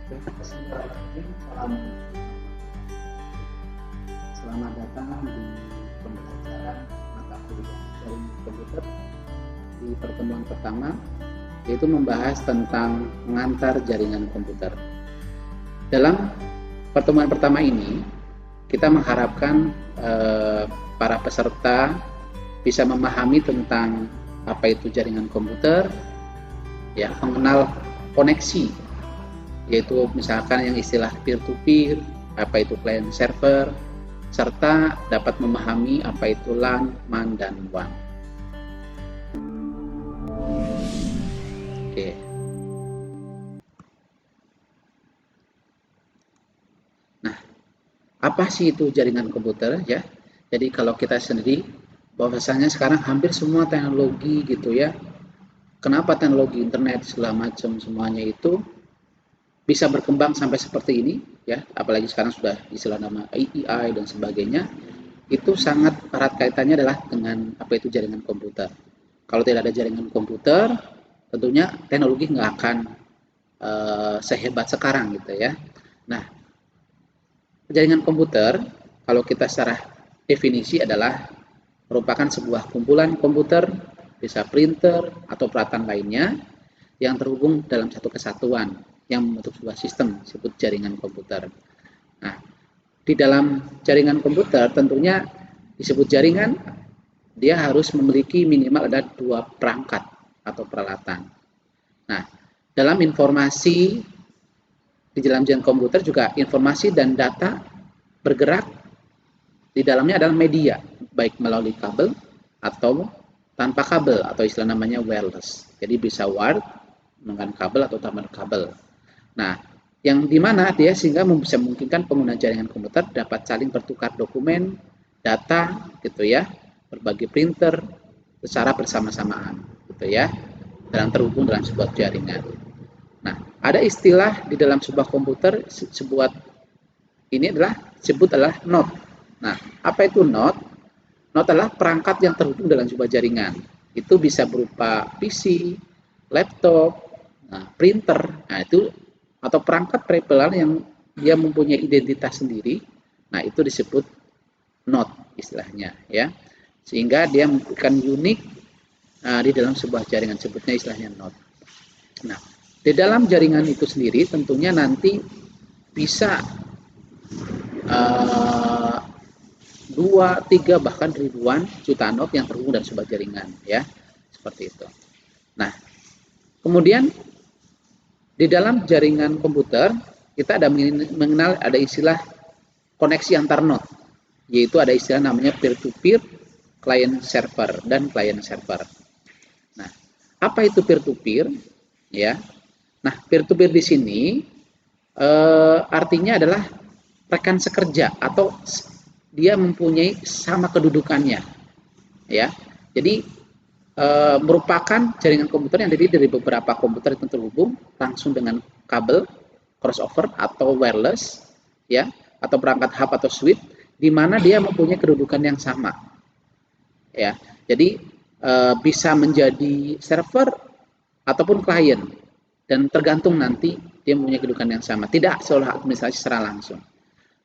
Bismillahirrahmanirrahim. Selamat datang di pembelajaran mata kuliah jaringan komputer di pertemuan pertama, yaitu membahas tentang mengantar jaringan komputer. Dalam pertemuan pertama ini, kita mengharapkan para peserta bisa memahami tentang apa itu jaringan komputer, ya, mengenal koneksi, yaitu misalkan yang istilah peer-to-peer, apa itu client server, serta dapat memahami apa itu LAN, MAN, dan WAN. Oke. Nah, apa sih itu jaringan komputer, ya? Jadi kalau kita sendiri, bahwasanya sekarang hampir semua teknologi gitu ya, kenapa teknologi internet segala macam semuanya itu bisa berkembang sampai seperti ini, ya, apalagi sekarang sudah istilah nama AI dan sebagainya, itu sangat erat kaitannya adalah dengan apa itu jaringan komputer. Kalau tidak ada jaringan komputer, tentunya teknologi nggak akan sehebat sekarang gitu ya. Nah, jaringan komputer, kalau kita secara definisi adalah merupakan sebuah kumpulan komputer, bisa printer atau peralatan lainnya yang terhubung dalam satu kesatuan yang membentuk sebuah sistem disebut jaringan komputer. Nah, di dalam jaringan komputer tentunya disebut jaringan, dia harus memiliki minimal ada 2 perangkat atau peralatan. Nah, dalam informasi di dalam jaringan komputer juga informasi dan data bergerak di dalamnya adalah media, baik melalui kabel atau tanpa kabel atau istilah namanya wireless. Jadi bisa wired menggunakan kabel atau tanpa kabel. Nah, yang dimana dia sehingga bisa memungkinkan pengguna jaringan komputer dapat saling bertukar dokumen, data, gitu ya, berbagi printer secara bersama-samaan, gitu ya, dalam terhubung dalam sebuah jaringan. Nah, ada istilah di dalam sebuah komputer, sebuah ini adalah node. Nah, apa itu node? Node adalah perangkat yang terhubung dalam sebuah jaringan. Itu bisa berupa PC, laptop, printer, nah itu atau perangkat perebelan yang dia mempunyai identitas sendiri. Nah, itu disebut node istilahnya, ya. Sehingga dia memberikan unik di dalam sebuah jaringan, sebutnya istilahnya node. Nah, di dalam jaringan itu sendiri tentunya nanti bisa 2, 3, bahkan ribuan juta node yang terhubung dalam sebuah jaringan, ya. Seperti itu. Nah, kemudian di dalam jaringan komputer, kita ada mengenal ada istilah koneksi antar node, yaitu ada istilah namanya peer-to-peer, client server, dan client server. Nah, apa itu peer-to-peer? Ya, nah peer-to-peer di sini artinya adalah rekan sekerja atau dia mempunyai sama kedudukannya, ya. Jadi merupakan jaringan komputer yang terdiri dari beberapa komputer yang terhubung langsung dengan kabel crossover atau wireless, ya, atau perangkat hub atau switch, di mana dia mempunyai kedudukan yang sama, ya. Jadi bisa menjadi server ataupun klien dan tergantung nanti dia mempunyai kedudukan yang sama, tidak seolah administrasi secara langsung.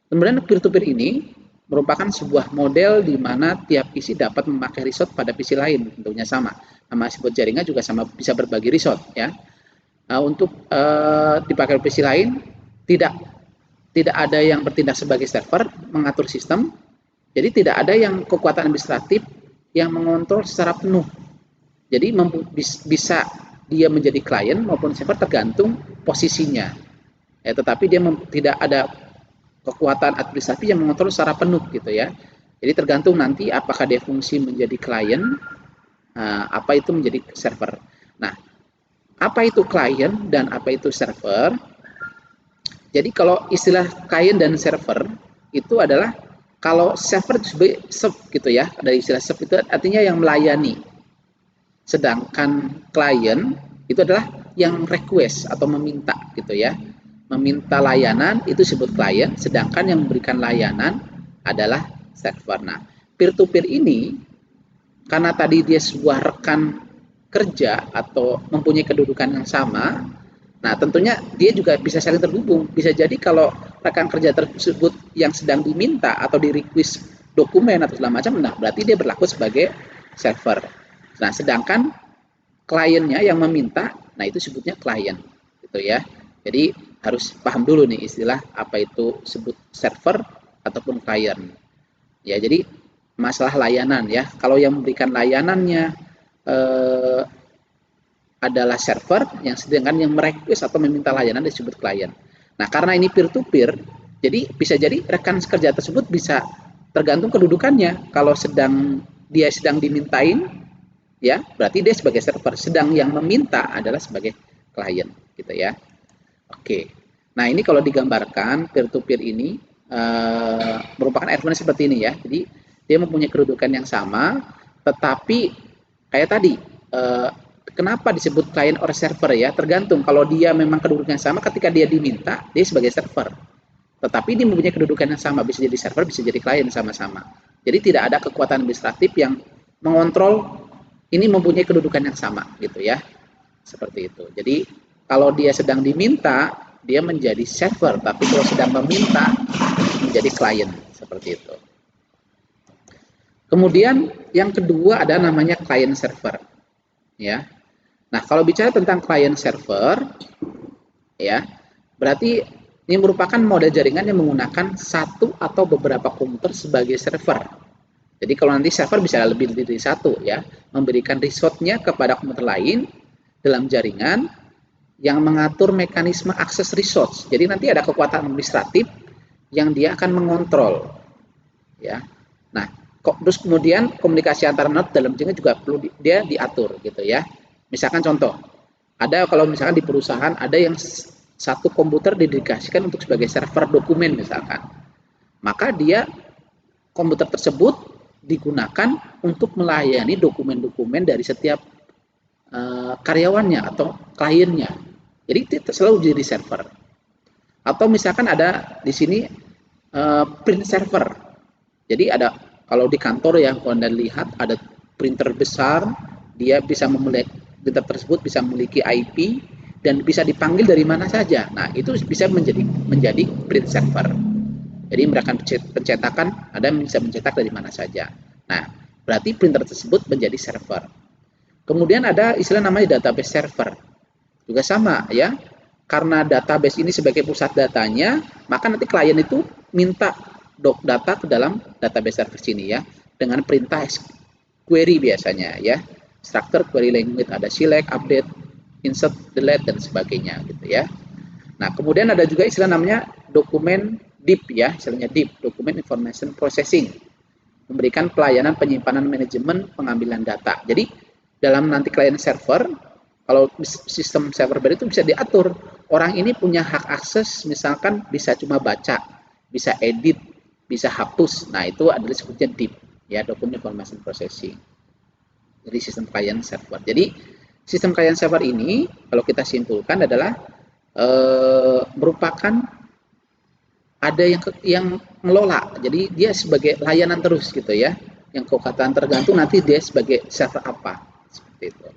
Kemudian peer-to-peer ini merupakan sebuah model di mana tiap PC dapat memakai resource pada PC lain, tentunya sama. Nama sebut jaringan juga sama, bisa berbagi resource, ya. Untuk dipakai PC lain tidak ada yang bertindak sebagai server mengatur sistem, jadi tidak ada yang kekuatan administratif yang mengontrol secara penuh. Jadi bisa dia menjadi klien maupun server tergantung posisinya, ya, tetapi dia tidak ada kekuatan administratif yang mengontrol secara penuh gitu ya. Jadi tergantung nanti apakah dia fungsi menjadi klien, apa itu menjadi server. Nah, apa itu klien dan apa itu server? Jadi kalau istilah klien dan server itu adalah kalau server itu sebagai serve gitu ya, dari istilah serve itu artinya yang melayani. Sedangkan klien itu adalah yang request atau meminta gitu ya. Meminta layanan itu disebut klien, sedangkan yang memberikan layanan adalah server. Nah, peer-to-peer ini karena tadi dia sebuah rekan kerja atau mempunyai kedudukan yang sama, Nah, tentunya dia juga bisa saling terhubung. Bisa jadi kalau rekan kerja tersebut yang sedang diminta atau di request dokumen atau segala macam, nah berarti dia berlaku sebagai server. Nah, sedangkan kliennya yang meminta, nah itu sebutnya klien, gitu ya. Jadi harus paham dulu nih istilah apa itu sebut server ataupun klien. Ya, jadi masalah layanan ya. Kalau yang memberikan layanannya eh, adalah server, yang sedangkan yang merequest atau meminta layanan disebut klien. Nah, karena ini peer to peer, jadi bisa jadi rekan kerja tersebut bisa tergantung kedudukannya. Kalau dia sedang dimintain, ya berarti dia sebagai server. Sedang yang meminta adalah sebagai klien, gitu ya. Oke. Nah, ini kalau digambarkan peer to peer ini merupakan argumen seperti ini ya. Jadi dia mempunyai kedudukan yang sama, tetapi kayak tadi kenapa disebut client or server ya? Tergantung kalau dia memang kedudukannya sama ketika dia diminta, dia sebagai server. Tetapi dia mempunyai kedudukan yang sama, bisa jadi server, bisa jadi klien sama-sama. Jadi tidak ada kekuatan administratif yang mengontrol ini mempunyai kedudukan yang sama gitu ya. Seperti itu. Jadi kalau dia sedang diminta, dia menjadi server, tapi kalau sedang meminta menjadi klien seperti itu. Kemudian yang kedua ada namanya client server, ya. Nah, kalau bicara tentang client server, ya, berarti ini merupakan model jaringan yang menggunakan satu atau beberapa komputer sebagai server. Jadi kalau nanti server bisa lebih dari satu, ya, memberikan resource-nya kepada komputer lain dalam jaringan yang mengatur mekanisme akses resource. Jadi nanti ada kekuatan administratif yang dia akan mengontrol, ya. Nah, terus kemudian komunikasi antar node dalam jaringan juga perlu dia diatur gitu ya. Misalkan contoh, ada kalau misalkan di perusahaan ada yang satu komputer didedikasikan untuk sebagai server dokumen misalkan. Maka dia komputer tersebut digunakan untuk melayani dokumen-dokumen dari setiap karyawannya atau kliennya. Jadi itu selalu jadi server. Atau misalkan ada di sini print server. Jadi ada kalau di kantor yang kalau Anda lihat ada printer besar, dia bisa memiliki printer tersebut bisa memiliki IP dan bisa dipanggil dari mana saja. Nah, itu bisa menjadi print server. Jadi mereka pencetakan, ada yang bisa mencetak dari mana saja. Nah, berarti printer tersebut menjadi server. Kemudian ada istilah namanya database server. Juga sama ya. Karena database ini sebagai pusat datanya, maka nanti klien itu minta data ke dalam database server sini ya dengan perintah query biasanya ya. Structure, query language, ada select, update, insert, delete dan sebagainya gitu ya. Nah, kemudian ada juga istilah namanya dokumen deep ya, istilahnya deep, document information processing. Memberikan pelayanan penyimpanan manajemen pengambilan data. Jadi dalam nanti klien server, kalau sistem server itu bisa diatur. Orang ini punya hak akses, misalkan bisa cuma baca, bisa edit, bisa hapus. Nah, itu adalah disebutnya deep, ya, document information processing. Jadi sistem klien server. Jadi sistem klien server ini, kalau kita simpulkan adalah merupakan ada yang ngelola. Jadi dia sebagai layanan terus gitu ya. Yang kekuatan tergantung nanti dia sebagai server apa. Seperti itu.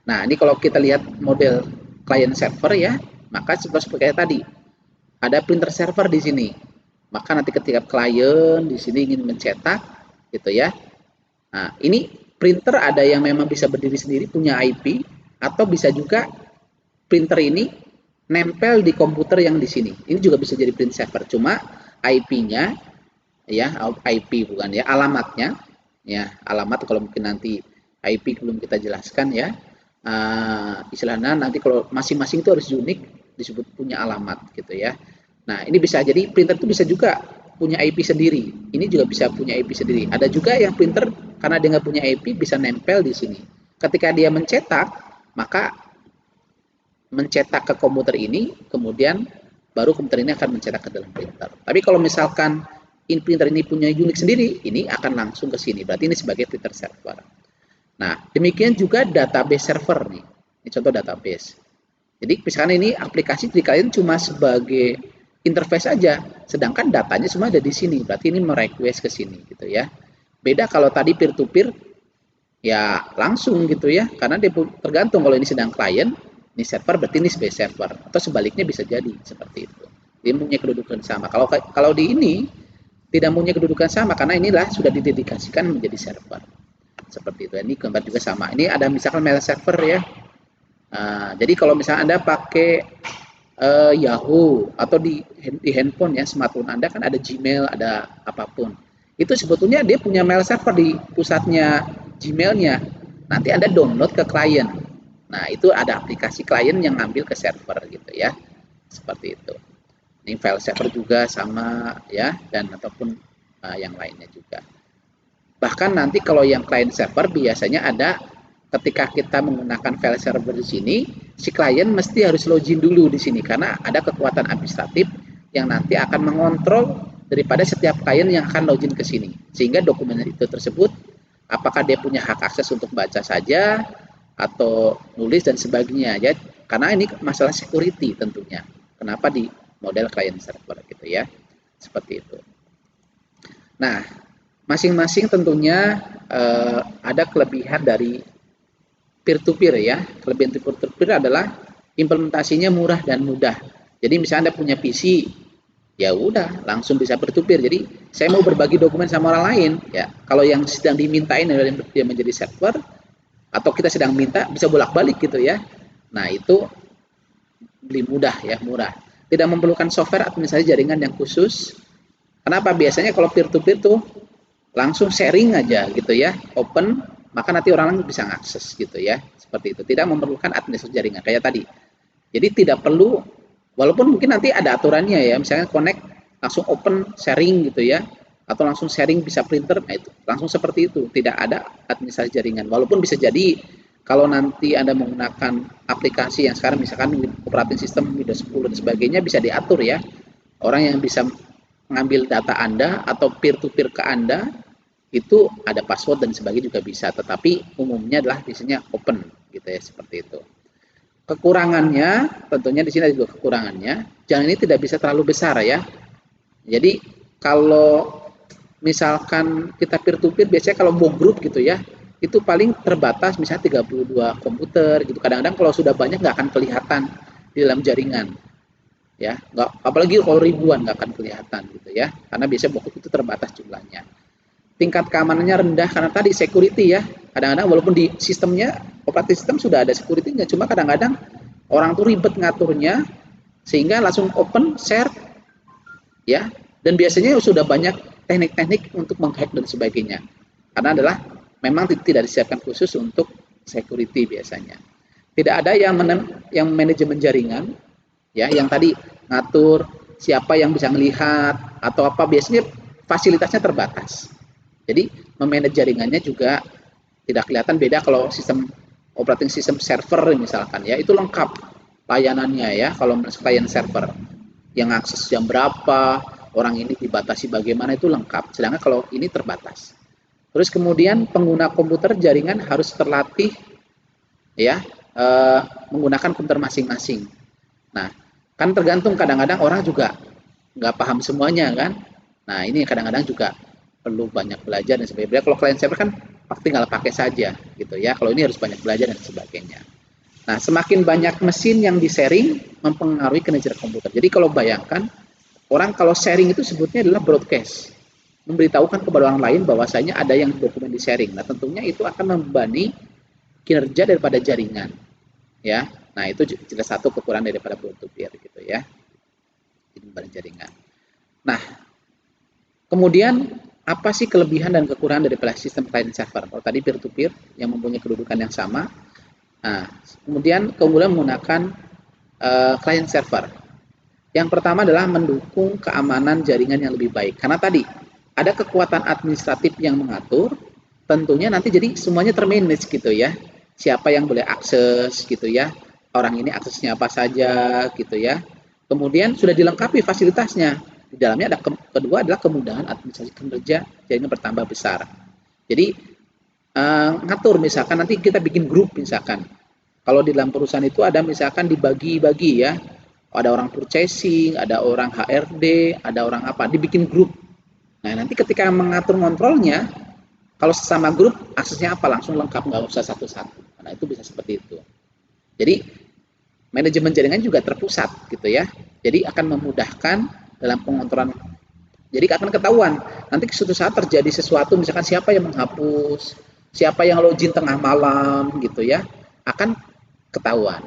Nah, ini kalau kita lihat model client server ya, maka seperti tadi ada printer server di sini. Maka nanti ketika klien di sini ingin mencetak gitu ya. Nah, ini printer ada yang memang bisa berdiri sendiri punya IP atau bisa juga printer ini nempel di komputer yang di sini. Ini juga bisa jadi print server. Cuma IP-nya ya, IP bukan ya, alamatnya ya, alamat kalau mungkin nanti IP belum kita jelaskan ya. Istilahnya nanti kalau masing-masing itu harus unik disebut punya alamat gitu ya. Nah, ini bisa jadi printer itu bisa juga punya IP sendiri. Ini juga bisa punya IP sendiri. Ada juga yang printer karena dia nggak punya IP bisa nempel di sini. Ketika dia mencetak, maka mencetak ke komputer ini, kemudian baru komputer ini akan mencetak ke dalam printer. Tapi kalau misalkan printer ini punya unit sendiri, ini akan langsung ke sini. Berarti ini sebagai printer server. Nah, demikian juga database server nih. Ini contoh database. Jadi misalkan ini aplikasi di kalian cuma sebagai interface aja, sedangkan datanya semua ada di sini. Berarti ini merequest ke sini gitu ya. Beda kalau tadi peer to peer ya langsung gitu ya, karena dia tergantung kalau ini sedang klien, Ini server berarti ini sebagai server, atau sebaliknya bisa jadi seperti itu. Dia punya kedudukan sama. Kalau di ini tidak punya kedudukan sama karena inilah sudah didedikasikan menjadi server. Seperti itu. Ini gambar juga sama. Ini ada misalkan mail server ya. Jadi kalau misalnya Anda pakai Yahoo atau di handphone ya, smartphone Anda kan ada Gmail, ada apapun. Itu sebetulnya dia punya mail server di pusatnya Gmailnya. Nanti Anda download ke klien. Nah, itu ada aplikasi klien yang ngambil ke server gitu ya. Seperti itu. Ini file server juga sama ya, dan ataupun yang lainnya juga. Bahkan nanti kalau yang client server biasanya ada ketika kita menggunakan file server di sini, si klien mesti harus login dulu di sini karena ada kekuatan administratif yang nanti akan mengontrol daripada setiap klien yang akan login ke sini. Sehingga dokumen itu tersebut apakah dia punya hak akses untuk baca saja atau nulis dan sebagainya ya. Karena ini masalah security tentunya. Kenapa di model client server gitu ya. Seperti itu. Nah, masing-masing tentunya ada kelebihan dari peer-to-peer ya. Kelebihan peer-to-peer adalah implementasinya murah dan mudah. Jadi misalnya Anda punya PC, ya udah langsung bisa peer-to-peer. Jadi saya mau berbagi dokumen sama orang lain, ya kalau yang sedang dimintain adalah dia menjadi server, atau kita sedang minta bisa bolak-balik gitu ya. Nah itu beli mudah ya, murah. Tidak memerlukan software administrasi jaringan yang khusus. Kenapa? Biasanya kalau peer-to-peer tuh langsung sharing aja gitu ya, open, maka nanti orang lain bisa mengakses gitu ya, seperti itu. Tidak memerlukan administrasi jaringan kayak tadi. Jadi tidak perlu, walaupun mungkin nanti ada aturannya ya, misalnya connect langsung open sharing gitu ya, atau langsung sharing bisa printer, nah itu langsung seperti itu, tidak ada administrasi jaringan. Walaupun bisa jadi kalau nanti Anda menggunakan aplikasi yang sekarang misalkan operating system Windows 10 dan sebagainya bisa diatur ya, orang yang bisa mengambil data Anda atau peer-to-peer ke Anda itu ada password dan sebagainya juga bisa, tetapi umumnya adalah biasanya open gitu ya, seperti itu. Kekurangannya tentunya di sini ada juga kekurangannya, jalan ini tidak bisa terlalu besar ya. Jadi kalau misalkan kita peer-to-peer biasanya kalau mau grup gitu ya, itu paling terbatas misalnya 32 komputer gitu. Kadang-kadang kalau sudah banyak nggak akan kelihatan di dalam jaringan ya, nggak, apalagi kalau ribuan nggak akan kelihatan gitu ya, karena biasanya buku itu terbatas jumlahnya. Tingkat keamanannya rendah karena tadi security ya, kadang-kadang walaupun di sistemnya operating system sudah ada security-nya, cuma kadang-kadang orang tuh ribet ngaturnya sehingga langsung open share ya, dan biasanya sudah banyak teknik-teknik untuk menghack dan sebagainya, karena adalah memang tidak disiapkan khusus untuk security biasanya. Tidak ada yang manajemen jaringan ya, yang tadi ngatur siapa yang bisa melihat atau apa, biasanya fasilitasnya terbatas. Jadi memanage jaringannya juga tidak kelihatan. Beda kalau sistem operating system server misalkan ya, itu lengkap layanannya ya. Kalau client server yang akses jam berapa, orang ini dibatasi bagaimana, itu lengkap. Sedangkan kalau ini terbatas. Terus kemudian pengguna komputer jaringan harus terlatih ya, menggunakan komputer masing-masing. Nah, kan tergantung, kadang-kadang orang juga nggak paham semuanya kan. Nah, ini kadang-kadang juga perlu banyak belajar dan sebagainya. Kalau client server kan tinggal pakai saja gitu ya. Kalau ini harus banyak belajar dan sebagainya. Nah, semakin banyak mesin yang di-sharing mempengaruhi kinerja komputer. Jadi kalau bayangkan, orang kalau sharing itu sebutnya adalah broadcast. Memberitahukan kepada orang lain bahwasanya ada yang dokumen di-sharing. Nah, tentunya itu akan membebani kinerja daripada jaringan. Ya. Nah, itu jelas satu kekurangan daripada peer-to-peer gitu ya. Ini jaringan. Nah, kemudian apa sih kelebihan dan kekurangan daripada sistem client server? Kalau tadi peer-to-peer yang mempunyai kedudukan yang sama. Nah, kemudian keunggulan menggunakan client server. Yang pertama adalah mendukung keamanan jaringan yang lebih baik. Karena tadi ada kekuatan administratif yang mengatur, tentunya nanti jadi semuanya termanage gitu ya. Siapa yang boleh akses gitu ya. Orang ini aksesnya apa saja gitu ya. Kemudian sudah dilengkapi fasilitasnya. Di dalamnya ada kedua adalah kemudahan administrasi kinerja jaringan bertambah besar. Jadi ngatur misalkan nanti kita bikin grup misalkan. Kalau di dalam perusahaan itu ada misalkan dibagi-bagi ya. Ada orang purchasing, ada orang HRD, ada orang apa, dibikin grup. Nah, nanti ketika mengatur kontrolnya, kalau sesama grup aksesnya apa langsung lengkap, nggak usah satu-satu. Nah, itu bisa seperti itu. Jadi manajemen jaringan juga terpusat gitu ya. Jadi akan memudahkan dalam pengontrolan. Jadi akan ketahuan nanti suatu saat terjadi sesuatu, misalkan siapa yang menghapus, siapa yang login tengah malam gitu ya, akan ketahuan.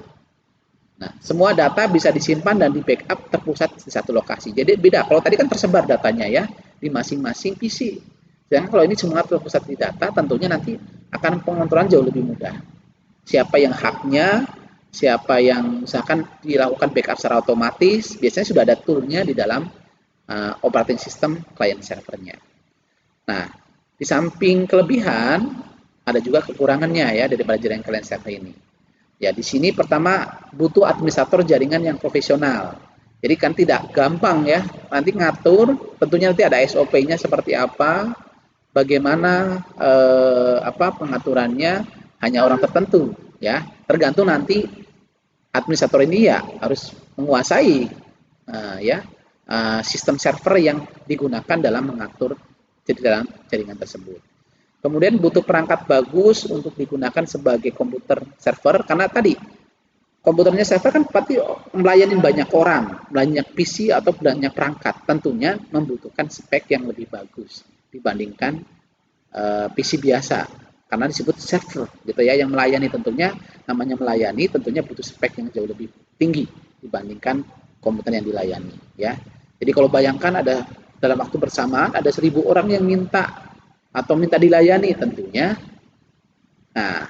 Nah, semua data bisa disimpan dan di backup terpusat di satu lokasi. Jadi beda. Kalau tadi kan tersebar datanya ya di masing-masing PC. Sedangkan kalau ini semua terpusat di data, tentunya nanti akan pengontrolan jauh lebih mudah. Siapa yang haknya, siapa yang misalkan dilakukan backup secara otomatis, biasanya sudah ada toolnya di dalam operating system client servernya. Nah, di samping kelebihan, ada juga kekurangannya ya daripada jaringan client server ini. Ya, di sini pertama butuh administrator jaringan yang profesional. Jadi kan tidak gampang ya, nanti ngatur, tentunya nanti ada SOP-nya seperti apa, bagaimana pengaturannya hanya orang tertentu ya. Tergantung nanti administrator ini ya harus menguasai sistem server yang digunakan dalam mengatur dalam jaringan tersebut. Kemudian butuh perangkat bagus untuk digunakan sebagai komputer server karena tadi komputernya server kan pasti melayani banyak orang, banyak PC atau banyak perangkat. Tentunya membutuhkan spek yang lebih bagus dibandingkan PC biasa karena disebut server gitu ya, yang melayani. Tentunya namanya melayani tentunya butuh spek yang jauh lebih tinggi dibandingkan komputer yang dilayani ya. Jadi kalau bayangkan ada dalam waktu bersamaan ada 1.000 orang yang minta atau minta dilayani, tentunya nah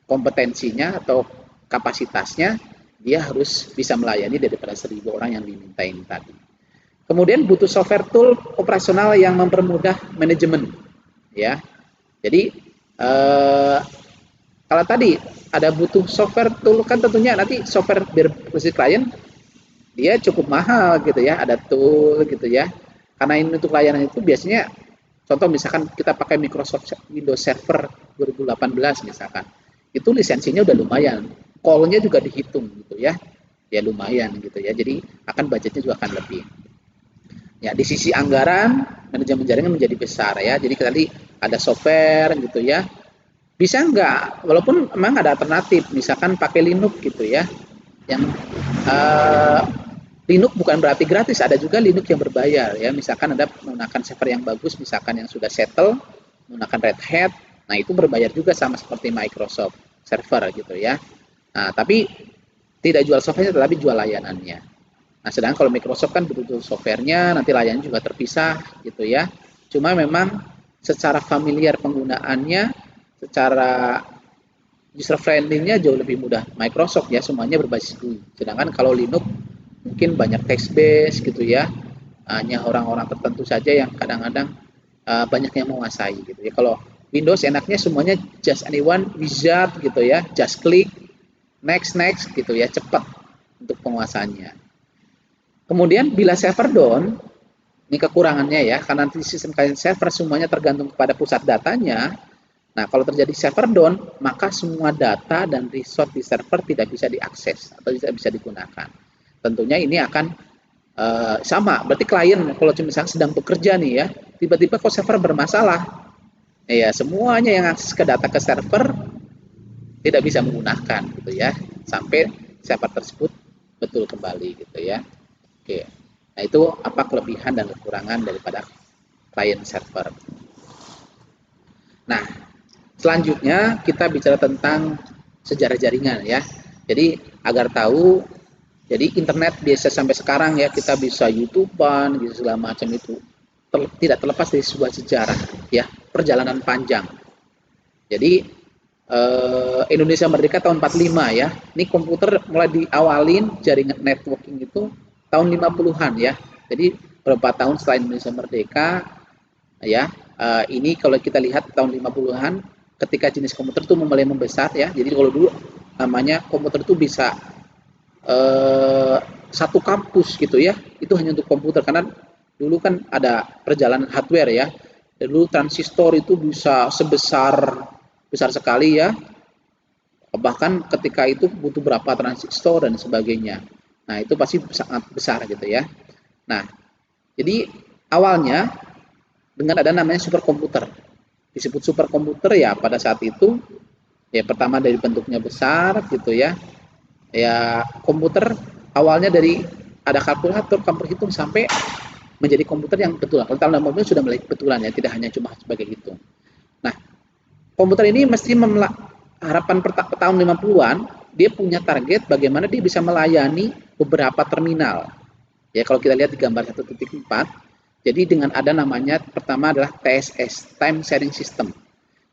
kompetensinya atau kapasitasnya dia harus bisa melayani daripada 1.000 orang yang diminta ini tadi. Kemudian butuh software tool operasional yang mempermudah manajemen ya. Jadi kalau tadi ada butuh software tool kan tentunya nanti software berbasis klien dia cukup mahal gitu ya, ada tool gitu ya. Karena ini untuk layanan itu biasanya contoh misalkan kita pakai Microsoft Windows Server 2018 misalkan, itu lisensinya udah lumayan, call-nya juga dihitung gitu ya, ya lumayan gitu ya, jadi akan budgetnya juga akan lebih. Ya di sisi anggaran, manajemen jaringan menjadi besar ya, jadi tadi ada software gitu ya, bisa nggak, walaupun memang ada alternatif, misalkan pakai Linux gitu ya, yang Linux bukan berarti gratis, ada juga Linux yang berbayar ya. Misalkan Anda menggunakan server yang bagus, misalkan yang sudah settle, menggunakan Red Hat, nah itu berbayar juga sama seperti Microsoft server gitu ya. Nah, tapi tidak jual softwarenya tetapi jual layanannya. Nah, sedangkan kalau Microsoft kan betul-betul softwarenya, nanti layanan juga terpisah gitu ya. Cuma memang secara familiar penggunaannya, secara user friendly-nya jauh lebih mudah Microsoft ya, semuanya berbasis GUI. Sedangkan kalau Linux mungkin banyak text base gitu ya, hanya orang-orang tertentu saja yang kadang-kadang banyak yang menguasai gitu ya. Kalau Windows enaknya semuanya just anyone wizard gitu ya, just click next gitu ya, cepat untuk penguasaannya. Kemudian bila server down, ini kekurangannya ya, karena nanti sistem client server semuanya tergantung kepada pusat datanya. Nah, kalau terjadi server down, maka semua data dan resource di server tidak bisa diakses atau tidak bisa digunakan. Tentunya ini akan sama, berarti klien kalau misalnya sedang bekerja nih ya, tiba-tiba kok server bermasalah, ya semuanya yang akses ke data ke server tidak bisa menggunakan gitu ya, sampai server tersebut betul kembali gitu ya. Oke, nah itu apa kelebihan dan kekurangan daripada client server. Nah, selanjutnya kita bicara tentang sejarah jaringan ya. Jadi agar tahu, jadi internet biasa sampai sekarang ya kita bisa YouTube-an, bisa segala macam itu tidak terlepas dari sebuah sejarah ya, perjalanan panjang. Jadi Indonesia merdeka tahun 45 ya. Ini komputer mulai diawalin jaringan networking itu tahun 50-an ya. Jadi beberapa tahun setelah Indonesia merdeka ya, ini kalau kita lihat tahun 50-an ketika jenis komputer itu mulai membesar ya. Jadi kalau dulu namanya komputer itu bisa satu kampus gitu ya, itu hanya untuk komputer karena dulu kan ada perjalanan hardware ya. Dulu transistor itu bisa besar sekali ya, bahkan ketika itu butuh berapa transistor dan sebagainya. Nah itu pasti sangat besar gitu ya. Nah jadi awalnya dengan ada namanya superkomputer, disebut superkomputer ya pada saat itu ya, pertama dari bentuknya besar gitu ya, Ya, komputer awalnya dari ada kalkulator, kamu hitung sampai menjadi komputer yang betul. Kalau tahun 80 sudah mulai betulan ya, tidak hanya cuma sebagai hitung. Nah, komputer ini mesti harapan tahun 50-an dia punya target bagaimana dia bisa melayani beberapa terminal. Ya, kalau kita lihat di gambar 1.4, jadi dengan ada namanya pertama adalah TSS, Time Sharing System.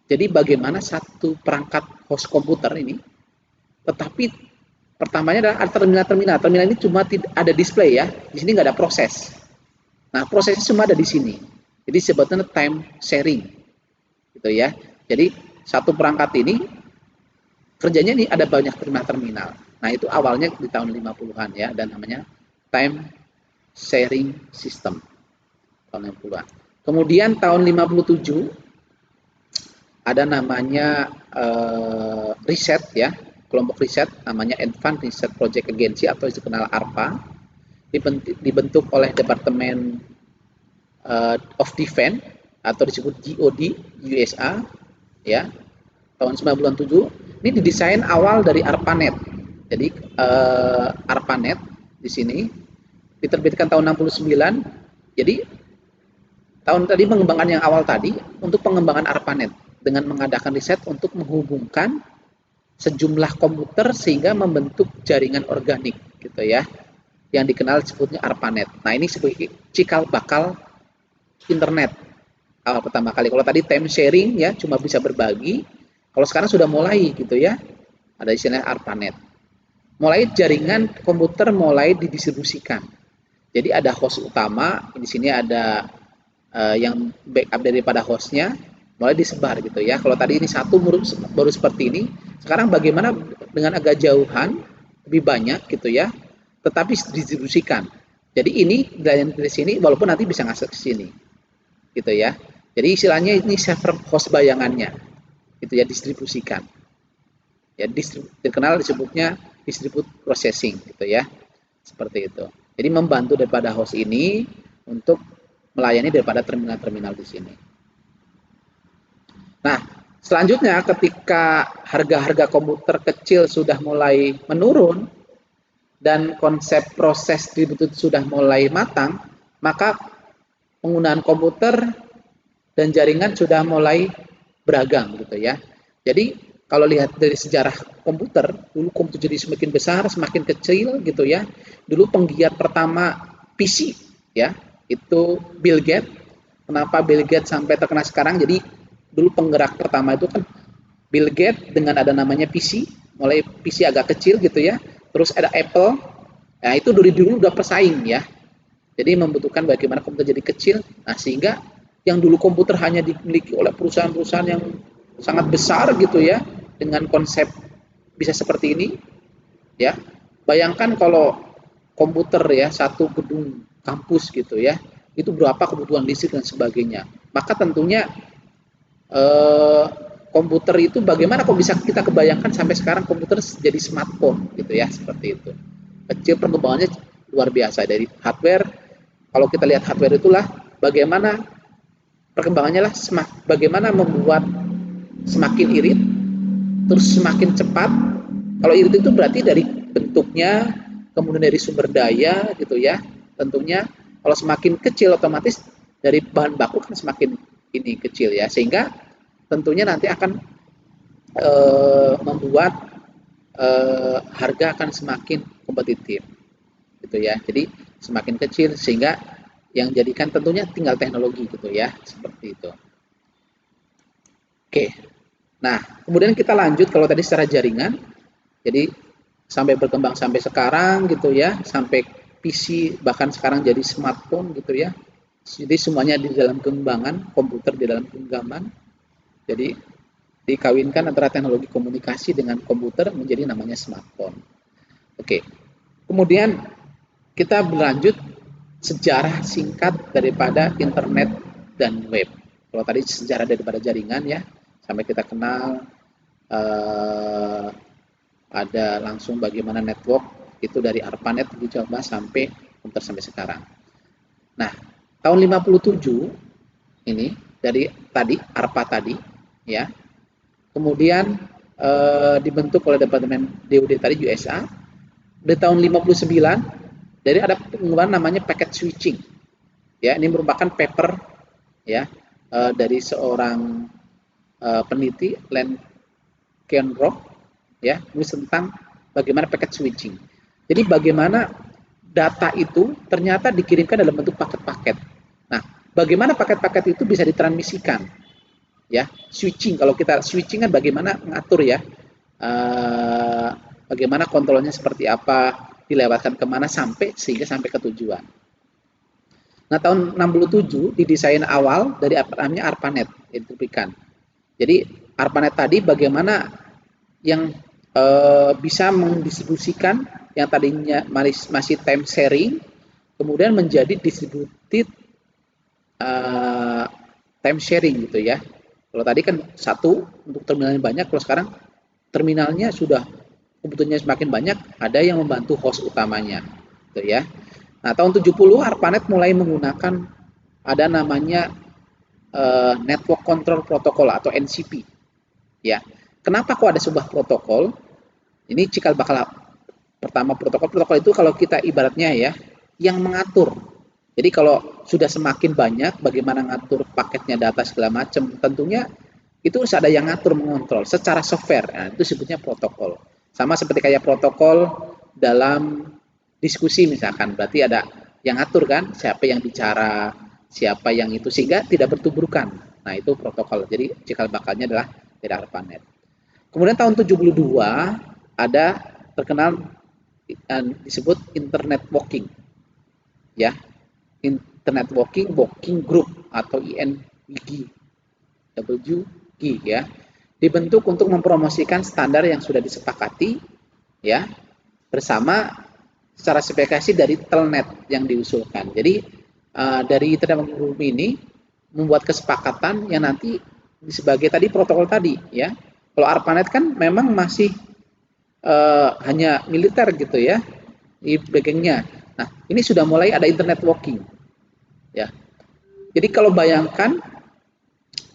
Jadi bagaimana satu perangkat host komputer ini, tetapi pertamanya adalah ada terminal-terminal. Terminal ini cuma ada display ya, di sini nggak ada proses. Nah, prosesnya cuma ada di sini. Jadi sebetulnya time sharing, gitu ya. Jadi satu perangkat ini kerjanya ini ada banyak terminal-terminal. Nah, itu awalnya di tahun 50-an ya, dan namanya time sharing system tahun 50-an. Kemudian tahun 57 ada namanya riset ya, kelompok riset namanya Advanced Research Project Agency atau dikenal ARPA, dibentuk oleh Departemen of Defense atau disebut DoD USA ya, tahun 97. Ini didesain awal dari ARPANET. Jadi ARPANET di sini diterbitkan tahun 69. Jadi tahun tadi pengembangan yang awal tadi untuk pengembangan ARPANET dengan mengadakan riset untuk menghubungkan sejumlah komputer sehingga membentuk jaringan organik gitu ya, yang dikenal sebutnya ARPANET. Nah, ini sebagai cikal bakal internet awal pertama kali. Kalau tadi time sharing ya cuma bisa berbagi, kalau sekarang sudah mulai gitu ya, ada istilah ARPANET. Mulai jaringan komputer mulai didistribusikan. Jadi ada host utama, di sini ada yang backup daripada hostnya, mulai disebar gitu ya. Kalau tadi ini satu baru seperti ini, sekarang bagaimana dengan agak jauhan, lebih banyak gitu ya, tetapi didistribusikan. Jadi ini dari sini, walaupun nanti bisa ngasih ke sini, gitu ya. Jadi istilahnya ini server host bayangannya, gitu ya, distribusikan. Ya, terkenal disebutnya distribute processing, gitu ya, seperti itu. Jadi membantu daripada host ini untuk melayani daripada terminal-terminal di sini. Nah, selanjutnya ketika harga-harga komputer kecil sudah mulai menurun dan konsep proses distributed sudah mulai matang, maka penggunaan komputer dan jaringan sudah mulai beragam gitu ya. Jadi kalau lihat dari sejarah komputer, dulu komputer jadi semakin besar, semakin kecil gitu ya. Dulu penggiat pertama PC ya, itu Bill Gates. Kenapa Bill Gates sampai terkenal sekarang? Jadi dulu penggerak pertama itu kan Bill Gates dengan ada namanya PC, mulai PC agak kecil gitu ya. Terus ada Apple. Nah, itu dari dulu udah persaing ya. Jadi membutuhkan bagaimana komputer jadi kecil. Nah, sehingga yang dulu komputer hanya dimiliki oleh perusahaan-perusahaan yang sangat besar gitu ya, dengan konsep bisa seperti ini ya. Bayangkan kalau komputer ya satu gedung kampus gitu ya, itu berapa kebutuhan listrik dan sebagainya. Maka tentunya eh, komputer itu bagaimana kok bisa kita kebayangkan sampai sekarang komputer jadi smartphone gitu ya, seperti itu. Kecil perkembangannya luar biasa dari hardware. Kalau kita lihat hardware itulah bagaimana perkembangannya lah, bagaimana membuat semakin irit terus semakin cepat. Kalau irit itu berarti dari bentuknya, kemudian dari sumber daya gitu ya. Tentunya kalau semakin kecil otomatis dari bahan baku kan semakin ini kecil ya, sehingga tentunya nanti akan membuat harga akan semakin kompetitif gitu ya. Jadi semakin kecil sehingga yang jadikan tentunya tinggal teknologi gitu ya, seperti itu. Oke. Nah, kemudian kita lanjut kalau tadi secara jaringan. Jadi sampai berkembang sampai sekarang gitu ya, sampai PC bahkan sekarang jadi smartphone gitu ya. Jadi semuanya di dalam genggaman, komputer di dalam genggaman. Jadi dikawinkan antara teknologi komunikasi dengan komputer menjadi namanya smartphone. Oke. Kemudian kita berlanjut sejarah singkat daripada internet dan web. Kalau tadi sejarah daripada jaringan ya, sampai kita kenal ada langsung bagaimana network itu dari ARPANET dicoba sampai komputer sampai sekarang. Nah, tahun 57 ini dari tadi ARPA tadi ya. Kemudian dibentuk oleh Departemen DoD tadi USA. Di tahun 59, jadi ada penggunaan namanya packet switching. Ya, ini merupakan paper ya dari seorang peneliti Len Kenrock ya, menulis tentang bagaimana packet switching. Jadi bagaimana data itu ternyata dikirimkan dalam bentuk paket-paket. Nah, bagaimana paket-paket itu bisa ditransmisikan? Ya, switching. Kalau kita switching kan bagaimana ngatur ya, bagaimana kontrolnya seperti apa, dilewatkan kemana sehingga sampai ke tujuan. Nah, tahun 67 didesain awal dari namanya ARPANET yang diterbitkan. Jadi ARPANET tadi bagaimana yang bisa mendistribusikan yang tadinya masih time sharing, kemudian menjadi distributed time sharing gitu ya. Kalau tadi kan satu untuk terminalnya banyak, kalau sekarang terminalnya sudah kebutuhannya semakin banyak, ada yang membantu host utamanya, gitu ya. Nah, tahun 70 ARPANET mulai menggunakan ada namanya Network Control Protocol atau NCP. Ya, kenapa kok ada sebuah protokol? Ini cikal bakal pertama protokol itu kalau kita ibaratnya ya, yang mengatur. Jadi kalau sudah semakin banyak, bagaimana ngatur paketnya, data segala macam, tentunya itu harus ada yang ngatur, mengontrol secara software. Nah, itu sebutnya protokol. Sama seperti kayak protokol dalam diskusi misalkan, berarti ada yang ngatur kan, siapa yang bicara, siapa yang itu, sehingga tidak bertuburkan. Nah, itu protokol. Jadi cikal bakalnya adalah dari ARPANET. Kemudian tahun 72 ada terkenal disebut internet working. Ya, internet working group atau INWG ya, dibentuk untuk mempromosikan standar yang sudah disepakati ya bersama secara spesifikasi dari telnet yang diusulkan. Jadi dari internet working group ini membuat kesepakatan yang nanti sebagai tadi protokol tadi ya. Kalau ARPANET kan memang masih hanya militer gitu ya di backingnya. Nah, ini sudah mulai ada internet working ya. Jadi kalau bayangkan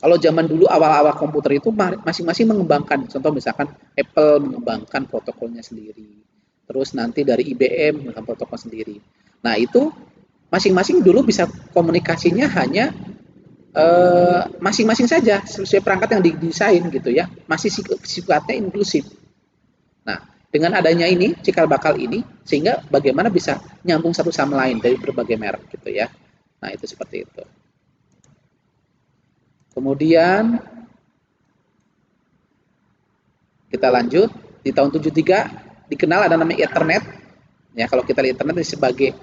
kalau zaman dulu awal-awal komputer itu masing-masing mengembangkan, contoh misalkan Apple mengembangkan protokolnya sendiri, terus nanti dari IBM mengembangkan protokol sendiri. Nah itu masing-masing dulu bisa komunikasinya hanya masing-masing saja sesuai perangkat yang didesain gitu ya, masih sifatnya inklusif. Nah dengan adanya ini cikal bakal ini sehingga bagaimana bisa nyambung satu sama lain dari berbagai merek gitu ya. Nah itu seperti itu. Kemudian kita lanjut di tahun 73 dikenal ada namanya Ethernet. Ya, kalau kita lihat Ethernet sebagai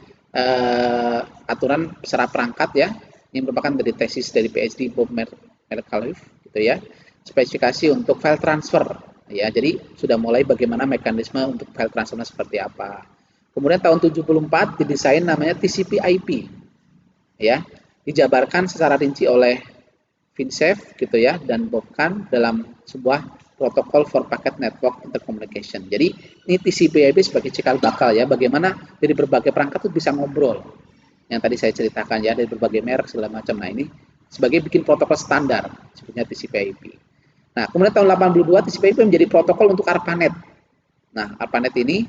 aturan secara perangkat ya, ini merupakan dari tesis dari PhD Bob Mercalif gitu ya. Spesifikasi untuk file transfer ya. Jadi sudah mulai bagaimana mekanisme untuk file transfernya seperti apa. Kemudian tahun 74 didesain namanya TCP/IP ya. Dijabarkan secara rinci oleh FinSafe gitu ya dan Bob Kahn dalam sebuah protokol for packet network intercommunication. Jadi ini TCP/IP sebagai cikal bakal ya, bagaimana dari berbagai perangkat itu bisa ngobrol. Yang tadi saya ceritakan ya, dari berbagai merek segala macam. Nah ini sebagai bikin protokol standar, sebutnya TCP/IP. Nah kemudian tahun 82 TCP/IP menjadi protokol untuk ARPANET. Nah ARPANET ini,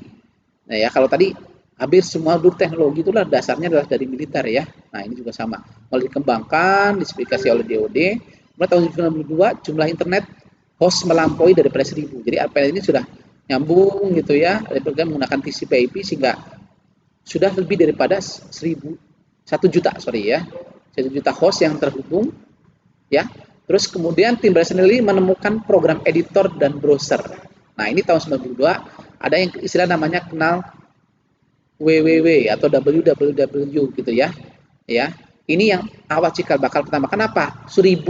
nah ya kalau tadi hampir semua dulu teknologi itulah dasarnya adalah dari militer ya. Nah ini juga sama, mulai dikembangkan, dispesifikasi oleh DoD. Kemudian tahun 1992 jumlah internet host melampaui daripada 1000. Jadi ARPANET ini sudah nyambung gitu ya, menggunakan TCP/IP sehingga sudah lebih daripada 1 juta host yang terhubung ya. Terus kemudian tim Berners-Lee menemukan program editor dan browser. Nah ini tahun 92 ada yang istilah namanya kenal www atau www gitu ya. Ya. Ini yang awal cikal bakal pertama. Kenapa? 1000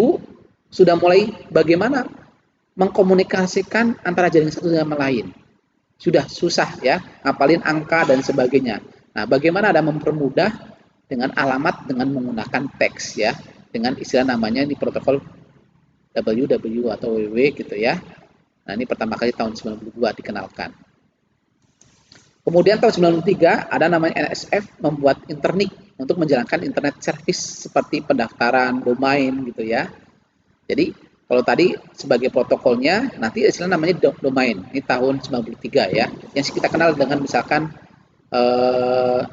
sudah mulai bagaimana mengkomunikasikan antara jaringan satu dengan lain. Sudah susah ya, ngapalin angka dan sebagainya. Nah, bagaimana ada mempermudah dengan alamat dengan menggunakan teks ya, dengan istilah namanya di protokol www atau www gitu ya. Nah, ini pertama kali tahun 92 dikenalkan. Kemudian tahun 93 ada namanya NSF membuat Internik untuk menjalankan internet service seperti pendaftaran domain gitu ya. Jadi Kalau tadi sebagai protokolnya nanti istilah namanya domain. Ini tahun 93 ya. Yang kita kenal dengan misalkan eh,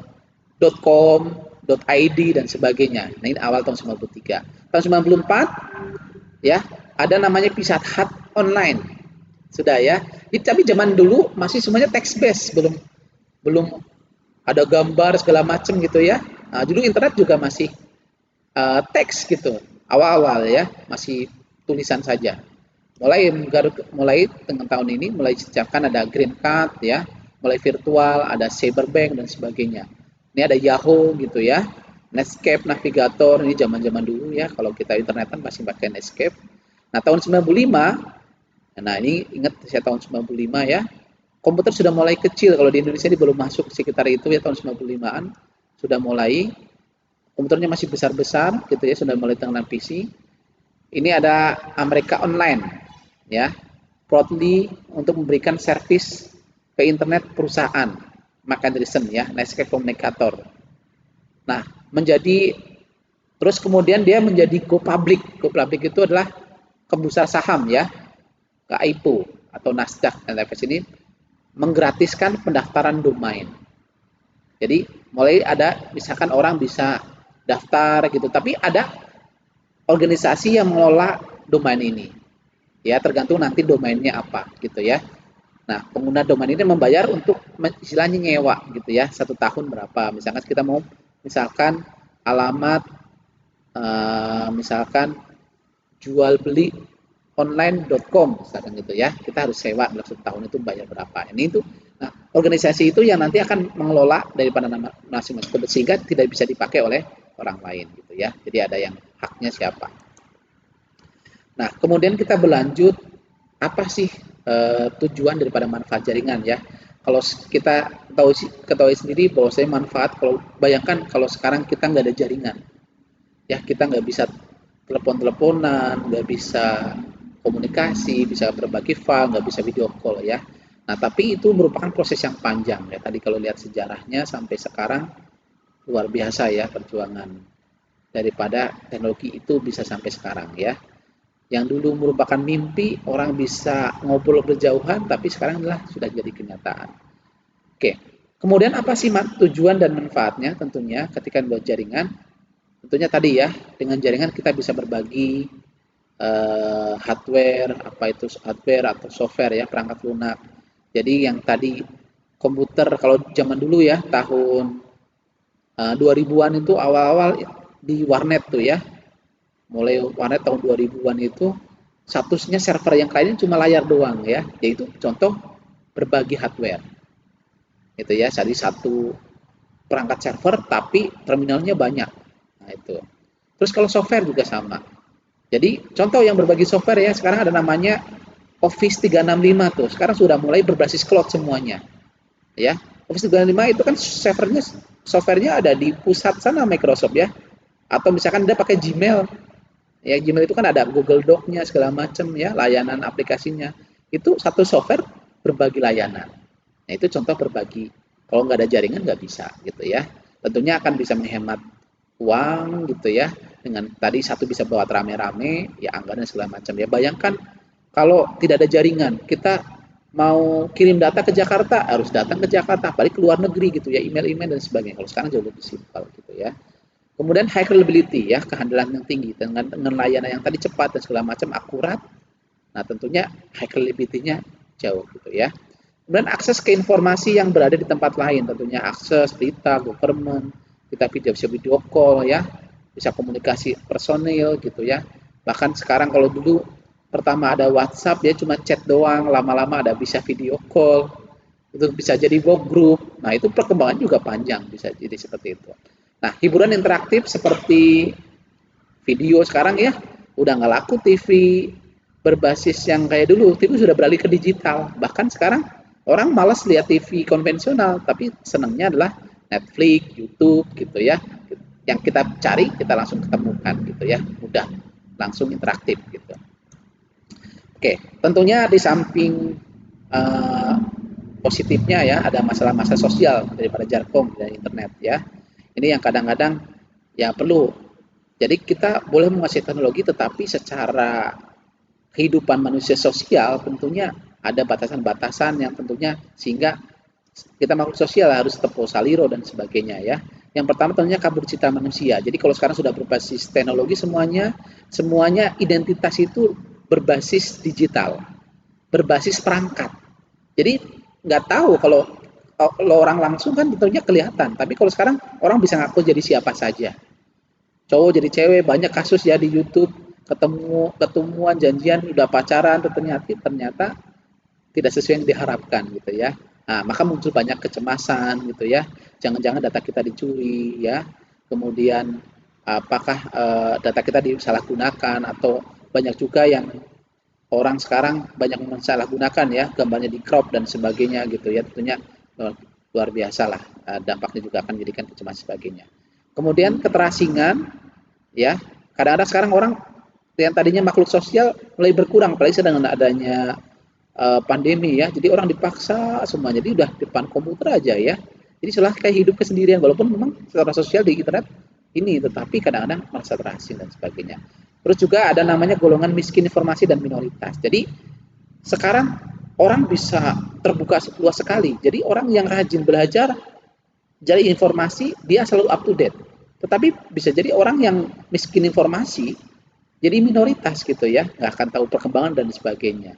.com, .id dan sebagainya. Nah, ini awal tahun 93. Tahun 94 ya, ada namanya Pizza Hut online. Sudah ya. Tapi zaman dulu masih semuanya text based, belum belum ada gambar segala macam gitu ya. Nah, dulu internet juga masih teks gitu. Awal-awal ya, masih tulisan saja. Mulai dengan tahun ini mulai diciptakan ada green card ya, mulai virtual, ada cyberbank dan sebagainya. Ini ada Yahoo gitu ya, Netscape Navigator, ini zaman-zaman dulu ya, kalau kita internetan pasti pakai Netscape. Nah, tahun 95, nah ini ingat saya tahun 95 ya, komputer sudah mulai kecil, kalau di Indonesia ini belum masuk sekitar itu ya, tahun 95-an sudah mulai, komputernya masih besar-besar gitu ya, sudah mulai dengan PC. Ini ada Amerika Online ya, proudly untuk memberikan servis ke internet perusahaan McC Andreessen ya, Netscape Communicator. Nah, terus kemudian dia menjadi go public. Go public itu adalah pembursa saham ya, ke IPO atau Nasdaq NFS ini menggratiskan pendaftaran domain. Jadi mulai ada misalkan orang bisa daftar gitu, tapi ada organisasi yang mengelola domain ini. Ya, tergantung nanti domainnya apa gitu ya. Nah, pengguna domain ini membayar untuk istilahnya nyewa gitu ya, 1 tahun berapa. Misalkan kita mau misalkan alamat misalkan jual beli online.com misalkan gitu ya, kita harus sewa dalam 1 tahun itu bayar berapa. Ini itu, nah organisasi itu yang nanti akan mengelola daripada nama masing-masing sehingga tidak bisa dipakai oleh orang lain gitu ya. Jadi ada yang haknya siapa. Nah, kemudian kita berlanjut, apa sih tujuan daripada manfaat jaringan ya? Kalau kita ketahui sendiri bahwa saya manfaat, kalau bayangkan kalau sekarang kita nggak ada jaringan, ya kita nggak bisa telepon-teleponan, nggak bisa komunikasi, bisa berbagi file, nggak bisa video call ya. Nah, tapi itu merupakan proses yang panjang ya. Tadi kalau lihat sejarahnya sampai sekarang luar biasa ya perjuangan daripada teknologi itu bisa sampai sekarang ya. Yang dulu merupakan mimpi, orang bisa ngobrol berjauhan, tapi sekarang adalah sudah jadi kenyataan. Oke, kemudian apa sih tujuan dan manfaatnya tentunya ketika membuat jaringan? Tentunya tadi ya, dengan jaringan kita bisa berbagi hardware, apa itu hardware atau software ya, perangkat lunak. Jadi yang tadi komputer kalau zaman dulu ya, tahun 2000-an itu awal-awal di warnet tuh ya, mulai warnet tahun 2000-an itu statusnya server, yang lainnya cuma layar doang ya, yaitu contoh berbagi hardware itu ya, jadi satu perangkat server tapi terminalnya banyak. Nah itu, terus kalau software juga sama, jadi contoh yang berbagi software ya, sekarang ada namanya Office 365 tuh, sekarang sudah mulai berbasis cloud semuanya ya. Office 365 itu kan servernya, softwarenya ada di pusat sana Microsoft ya, atau misalkan dia pakai Gmail. Ya, Gmail itu kan ada Google Doc-nya segala macam ya, layanan aplikasinya. Itu satu software berbagi layanan. Nah, itu contoh berbagi. Kalau nggak ada jaringan nggak bisa gitu ya. Tentunya akan bisa menghemat uang gitu ya. Dengan tadi satu bisa buat rame-rame, ya anggaran segala macam. Ya bayangkan kalau tidak ada jaringan, kita mau kirim data ke Jakarta harus datang ke Jakarta, balik ke luar negeri gitu ya, email-email dan sebagainya. Kalau sekarang jauh lebih simpel gitu ya. Kemudian high reliability ya, kehandalan yang tinggi dengan layanan yang tadi cepat dan segala macam akurat. Nah, tentunya high reliability-nya jauh gitu ya. Kemudian akses ke informasi yang berada di tempat lain, tentunya akses berita, government, kita bisa video call ya, bisa komunikasi personil gitu ya. Bahkan sekarang kalau dulu pertama ada WhatsApp ya cuma chat doang, lama-lama ada bisa video call, itu bisa jadi work group. Nah, itu perkembangan juga panjang, bisa jadi seperti itu. Nah, hiburan interaktif seperti video sekarang ya, udah nggak laku TV berbasis yang kayak dulu. TV sudah beralih ke digital. Bahkan sekarang orang malas lihat TV konvensional, tapi senangnya adalah Netflix, YouTube gitu ya. Yang kita cari, kita langsung ketemukan gitu ya. Mudah, langsung interaktif gitu. Oke, tentunya di samping positifnya ya, ada masalah-masalah sosial daripada jargon dan internet ya. Ini yang kadang-kadang ya perlu. Jadi kita boleh menguasai teknologi tetapi secara kehidupan manusia sosial tentunya ada batasan-batasan yang tentunya sehingga kita makhluk sosial harus tepo saliro dan sebagainya ya. Yang pertama tentunya kabur cita manusia. Jadi kalau sekarang sudah berbasis teknologi semuanya identitas itu berbasis digital, berbasis perangkat. Jadi nggak tahu kalau orang langsung kan tentunya kelihatan. Tapi kalau sekarang orang bisa ngaku jadi siapa saja. Cowok jadi cewek banyak kasus ya di YouTube ketemuan janjian udah pacaran ternyata tidak sesuai yang diharapkan gitu ya. Nah, maka muncul banyak kecemasan gitu ya. Jangan-jangan data kita dicuri ya. Kemudian apakah data kita disalahgunakan atau banyak juga yang orang sekarang banyak mensalahgunakan ya, gambarnya di crop dan sebagainya gitu ya. Tentunya luar biasa lah dampaknya juga akan menjadikan kecemasan sebagainya. Kemudian keterasingan ya. Kadang-kadang sekarang orang yang tadinya makhluk sosial mulai berkurang apalagi dengan adanya pandemi ya, jadi orang dipaksa semua, jadi udah depan komputer aja ya, jadi setelah kayak hidup kesendirian walaupun memang secara sosial di internet ini, tetapi kadang-kadang merasa terasing dan sebagainya. Terus juga ada namanya golongan miskin informasi dan minoritas. Jadi sekarang orang bisa terbuka luas sekali, jadi orang yang rajin belajar cari informasi dia selalu up to date, tetapi bisa jadi orang yang miskin informasi jadi minoritas gitu ya, nggak akan tahu perkembangan dan sebagainya.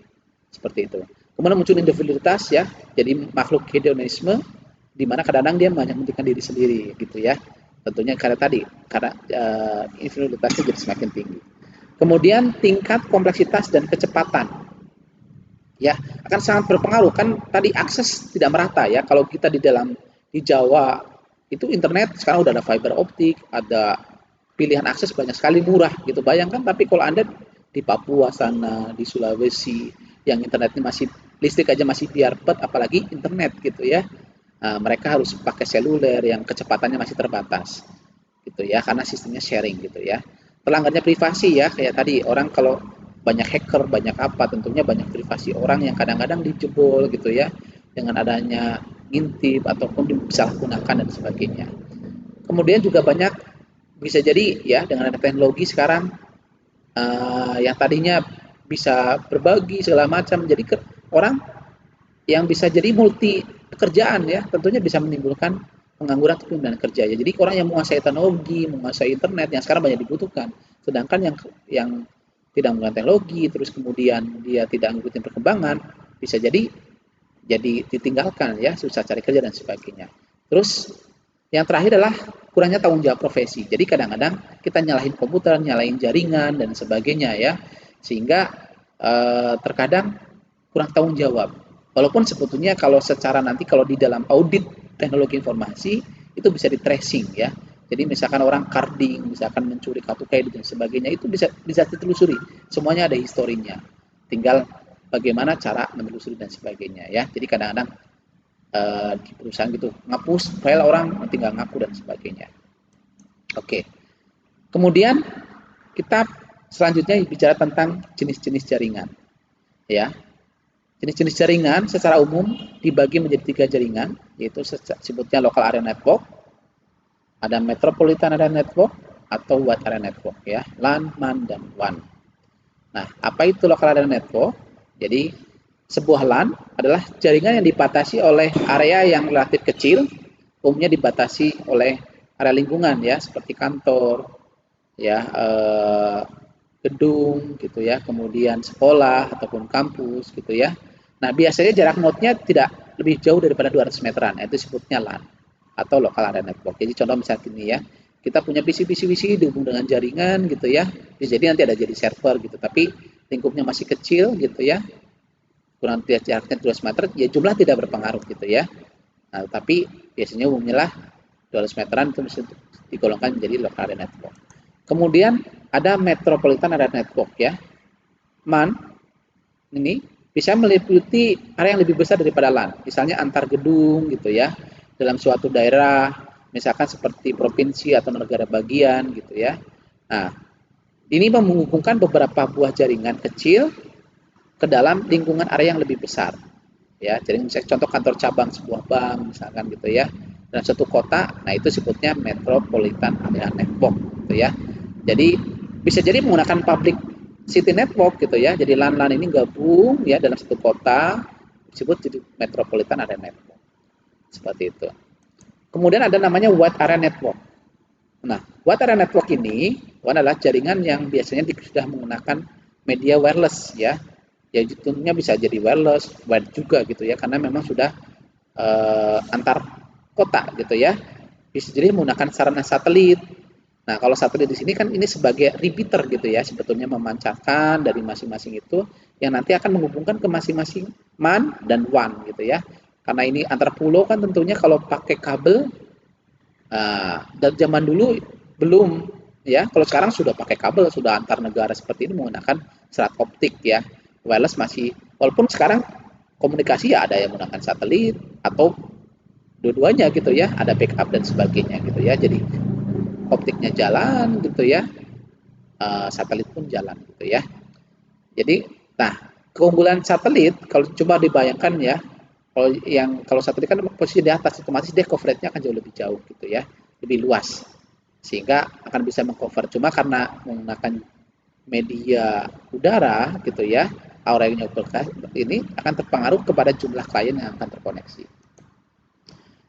Seperti itu. Kemudian muncul individualitas ya, jadi makhluk hedonisme di mana kadang-kadang dia banyak mementingkan diri sendiri gitu ya. Tentunya karena individualitasnya jadi semakin tinggi. Kemudian tingkat kompleksitas dan kecepatan ya akan sangat berpengaruh, kan tadi akses tidak merata ya. Kalau kita di Jawa itu internet sekarang udah ada fiber optik, ada pilihan akses banyak sekali murah gitu. Bayangkan tapi kalau Anda di Papua sana, di Sulawesi yang internetnya masih listrik aja masih biarpet apalagi internet gitu ya. Nah, mereka harus pakai seluler yang kecepatannya masih terbatas gitu ya karena sistemnya sharing gitu ya. Pelanggarnya privasi ya kayak tadi orang kalau banyak hacker, banyak apa tentunya banyak privasi orang yang kadang-kadang dijebol gitu ya dengan adanya ngintip ataupun disalahgunakan dan sebagainya. Kemudian juga banyak bisa jadi ya dengan ada teknologi sekarang yang tadinya bisa berbagi segala macam jadi orang yang bisa jadi multi pekerjaan ya tentunya bisa menimbulkan pengangguran atau penundaan kerja ya. Jadi orang yang menguasai teknologi, menguasai internet yang sekarang banyak dibutuhkan. Sedangkan yang tidak menggunakan teknologi terus kemudian dia tidak mengikuti perkembangan bisa jadi ditinggalkan ya, susah cari kerja dan sebagainya. Terus yang terakhir adalah kurangnya tanggung jawab profesi. Jadi kadang-kadang kita nyalahin komputer, nyalahin jaringan dan sebagainya ya, sehingga terkadang kurang tanggung jawab. Walaupun sebetulnya kalau secara nanti kalau di dalam audit teknologi informasi itu bisa di tracing ya. Jadi misalkan orang carding, misalkan mencuri kartu kredit dan sebagainya itu bisa ditelusuri. Semuanya ada historinya. Tinggal bagaimana cara menelusuri dan sebagainya ya. Jadi kadang-kadang di perusahaan gitu ngapus file orang tinggal ngaku dan sebagainya. Oke. Kemudian kita selanjutnya bicara tentang jenis-jenis jaringan. Ya. Jenis-jenis jaringan secara umum dibagi menjadi 3 jaringan, yaitu sebutnya local area network, ada metropolitan area network atau wide area network ya, LAN, MAN dan WAN. Nah, apa itu local area network? Jadi sebuah LAN adalah jaringan yang dibatasi oleh area yang relatif kecil, umumnya dibatasi oleh area lingkungan ya, seperti kantor, ya, gedung gitu ya, kemudian sekolah ataupun kampus gitu ya. Nah, biasanya jarak node-nya tidak lebih jauh daripada 200 meteran, itu disebutnya LAN atau local area network. Jadi contoh misalnya ini ya, kita punya PC dihubung dengan jaringan gitu ya, jadi nanti ada jadi server gitu, tapi lingkupnya masih kecil gitu ya, kurang jaraknya 200 meter, ya jumlah tidak berpengaruh gitu ya. Nah, tapi biasanya umumnya lah 200 meteran itu bisa digolongkan menjadi local area network. Kemudian ada metropolitan area network ya. MAN ini bisa meliputi area yang lebih besar daripada LAN. Misalnya antar gedung gitu ya. Dalam suatu daerah, misalkan seperti provinsi atau negara bagian gitu ya. Nah, ini menghubungkan beberapa buah jaringan kecil ke dalam lingkungan area yang lebih besar. Ya, jadi misalnya contoh kantor cabang sebuah bank misalkan gitu ya. Dalam satu kota, nah itu sebutnya metropolitan area network gitu ya. Jadi bisa jadi menggunakan public city network gitu ya. Jadi LAN-LAN ini gabung ya dalam satu kota disebut jadi metropolitan area network. Seperti itu. Kemudian ada namanya wide area network. Nah, wide area network ini adalah jaringan yang biasanya sudah menggunakan media wireless ya. Ya tentunya bisa jadi wireless, wired juga gitu ya, karena memang sudah antar kota gitu ya. Bisa jadi menggunakan sarana satelit. Nah, kalau satelit di sini kan ini sebagai repeater gitu ya, sebetulnya memancarkan dari masing-masing itu yang nanti akan menghubungkan ke masing-masing MAN dan WAN gitu ya. Karena ini antar pulau kan tentunya kalau pakai kabel, dan zaman dulu belum ya, kalau sekarang sudah pakai kabel, sudah antar negara seperti ini menggunakan serat optik ya. Wireless masih, walaupun sekarang komunikasi ya ada yang menggunakan satelit atau dua-duanya gitu ya, ada backup dan sebagainya gitu ya. Jadi optiknya jalan gitu ya, satelit pun jalan gitu ya. Jadi, nah keunggulan satelit kalau coba dibayangkan ya, kalau satelit kan posisi di atas, otomatis dia coveragenya akan jauh lebih jauh gitu ya, lebih luas, sehingga akan bisa mengcover. Cuma karena menggunakan media udara gitu ya, auranya ini akan terpengaruh kepada jumlah klien yang akan terkoneksi.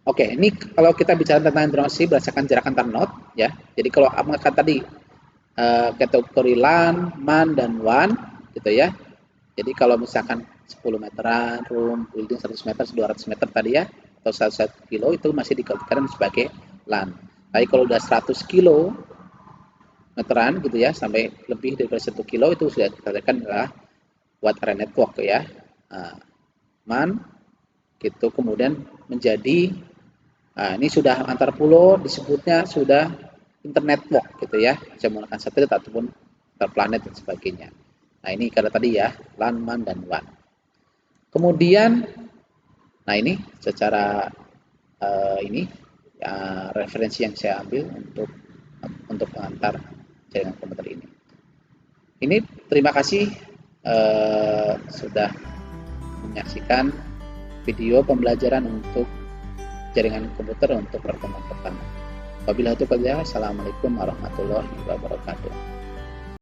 Oke, ini kalau kita bicara tentang informasi berdasarkan jarak antar node ya. Jadi kalau mengatakan tadi kategori LAN, MAN, dan WAN gitu ya. Jadi kalau misalkan 10 meteran, room, building 100 meter, 200 meter tadi ya, atau 1 kilo itu masih dikategorikan sebagai LAN. Tapi kalau udah 100 kilo meteran gitu ya, sampai lebih dari 1 kilo itu sudah dikatakan adalah wide area network ya. MAN gitu, kemudian menjadi ini sudah antar pulau, disebutnya sudah internet network gitu ya, bisa menggunakan satelit ataupun antar planet dan sebagainya. Nah ini karena tadi ya, LAN, MAN, dan WAN. Kemudian, nah ini secara ini referensi yang saya ambil untuk mengantar jaringan komputer ini. Ini terima kasih sudah menyaksikan video pembelajaran untuk jaringan komputer untuk pertemuan pertama. Wabillahi taufiq wal hidayah. Assalamualaikum warahmatullahi wabarakatuh.